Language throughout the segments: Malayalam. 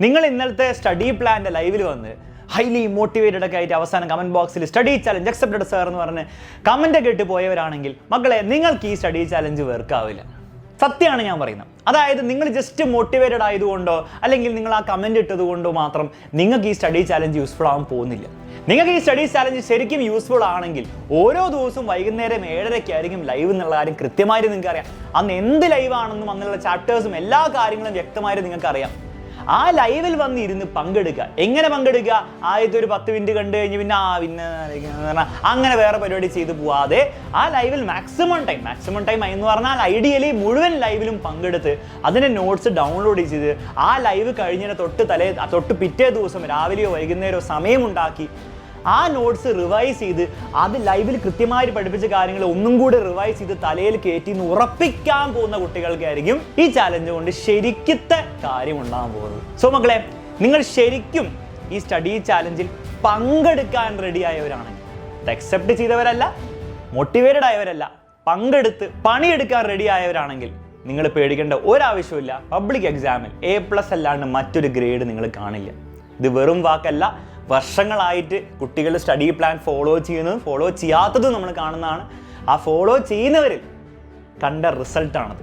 നിങ്ങൾ ഇന്നലത്തെ സ്റ്റഡി പ്ലാൻ്റെ ലൈവിൽ വന്ന് ഹൈലി മോട്ടിവേറ്റഡ് ഒക്കെ ആയിട്ട് അവസാനം കമൻറ്റ് ബോക്സിൽ സ്റ്റഡി ചലഞ്ച് അക്സെപ്റ്റഡ് സർ എന്ന് പറഞ്ഞ് കമൻ്റ് ഇട്ട് പോയവരാണെങ്കിൽ മക്കളെ നിങ്ങൾക്ക് ഈ സ്റ്റഡി ചലഞ്ച് വർക്കാവില്ല. സത്യമാണ് ഞാൻ പറയുന്നത്. അതായത് നിങ്ങൾ ജസ്റ്റ് മോട്ടിവേറ്റഡ് ആയതുകൊണ്ടോ അല്ലെങ്കിൽ നിങ്ങൾ ആ കമൻറ്റ് ഇട്ടത് കൊണ്ടോ മാത്രം നിങ്ങൾക്ക് ഈ സ്റ്റഡി ചാലഞ്ച് യൂസ്ഫുൾ ആവാൻ പോകുന്നില്ല. നിങ്ങൾക്ക് ഈ സ്റ്റഡി ചാലഞ്ച് ശരിക്കും യൂസ്ഫുൾ ആണെങ്കിൽ ഓരോ ദിവസവും വൈകുന്നേരം 7:30 ലൈവ് എന്നുള്ള കാര്യം കൃത്യമായിട്ട് നിങ്ങൾക്ക് അറിയാം. അന്ന് എന്ത് ലൈവ് ആണെന്നും അന്നുള്ള ചാപ്റ്റേഴ്സും എല്ലാ കാര്യങ്ങളും വ്യക്തമായിട്ട് നിങ്ങൾക്ക് അറിയാം. ആ ലൈവിൽ വന്നിരുന്ന് പങ്കെടുക്കുക. എങ്ങനെ പങ്കെടുക്കുക? ആദ്യത്തെ ഒരു 10 മിനിറ്റ് കണ്ടു കഴിഞ്ഞ് പിന്നെ അങ്ങനെ വേറെ പരിപാടി ചെയ്ത് പോവാതെ ആ ലൈവിൽ മാക്സിമം ടൈം എന്ന് പറഞ്ഞാൽ ഐഡിയലി മുഴുവൻ ലൈവിലും പങ്കെടുത്ത് അതിൻ്റെ നോട്ട്സ് ഡൗൺലോഡ് ചെയ്ത് ആ ലൈവ് കഴിഞ്ഞതിന് തൊട്ട് പിറ്റേ ദിവസം രാവിലെയോ വൈകുന്നേരമോ സമയമുണ്ടാക്കി ആ നോട്ട്സ് റിവൈസ് ചെയ്ത് അത് ലൈവിൽ കൃത്യമായിട്ട് പഠിപ്പിച്ച കാര്യങ്ങൾ ഒന്നും കൂടി റിവൈസ് ചെയ്ത് തലയിൽ കയറ്റി ഉറപ്പിക്കാൻ പോകുന്ന കുട്ടികൾക്കായിരിക്കും ഈ ചാലഞ്ച് കൊണ്ട് ശരിക്കത്തെ കാര്യം ഉണ്ടാകാൻ പോകുന്നത്. സോ മക്കളെ, നിങ്ങൾ ശരിക്കും ഈ സ്റ്റഡി ചാലഞ്ചിൽ പങ്കെടുക്കാൻ റെഡി ആയവരാണെങ്കിൽ, അത് അക്സെപ്റ്റ് ചെയ്തവരല്ല, മോട്ടിവേറ്റഡ് ആയവരല്ല, പങ്കെടുത്ത് പണിയെടുക്കാൻ റെഡി ആയവരാണെങ്കിൽ നിങ്ങൾ പേടിക്കേണ്ട ഒരാവശ്യമില്ല. പബ്ലിക് എക്സാമിൽ A+ അല്ലാണ്ട് മറ്റൊരു ഗ്രേഡ് നിങ്ങൾ കാണില്ല. ഇത് വെറും വാക്കല്ല. വർഷങ്ങളായിട്ട് കുട്ടികൾ സ്റ്റഡി പ്ലാൻ ഫോളോ ചെയ്യാത്തതും നമ്മൾ കാണുന്നതാണ്. ആ ഫോളോ ചെയ്യുന്നവരിൽ കണ്ട റിസൾട്ടാണത്.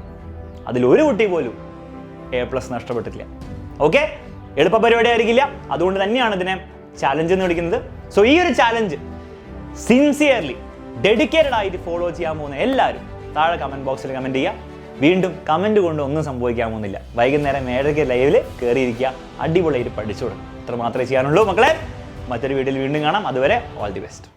അതിലൊരു കുട്ടി പോലും A+ നഷ്ടപ്പെട്ടിട്ടില്ല. ഓക്കെ, എളുപ്പ പരിപാടി ആയിരിക്കില്ല. അതുകൊണ്ട് തന്നെയാണ് ഇതിനെ ചാലഞ്ച് എന്ന് വിളിക്കുന്നത്. സോ ഈ ഒരു ചാലഞ്ച് സിൻസിയർലി ഡെഡിക്കേറ്റഡ് ആയിട്ട് ഫോളോ ചെയ്യാൻ പോകുന്ന എല്ലാവരും താഴെ കമൻറ്റ് ബോക്സിൽ കമൻറ്റ് ചെയ്യുക. വീണ്ടും കമൻറ്റ് കൊണ്ട് ഒന്നും സംഭവിക്കാൻ പോകുന്നില്ല. വൈകുന്നേരം 7:30 ലൈവിൽ കയറിയിരിക്കുക, അടിപൊളിയായിട്ട് പഠിച്ചു കൊടുക്കുക. ഇത്ര മാത്രമേ ചെയ്യാനുള്ളൂ മക്കളെ. മറ്റൊരു വീഡിയോയിൽ വീണ്ടും കാണാം. അതുവരെ ഓൾ ദി ബെസ്റ്റ്.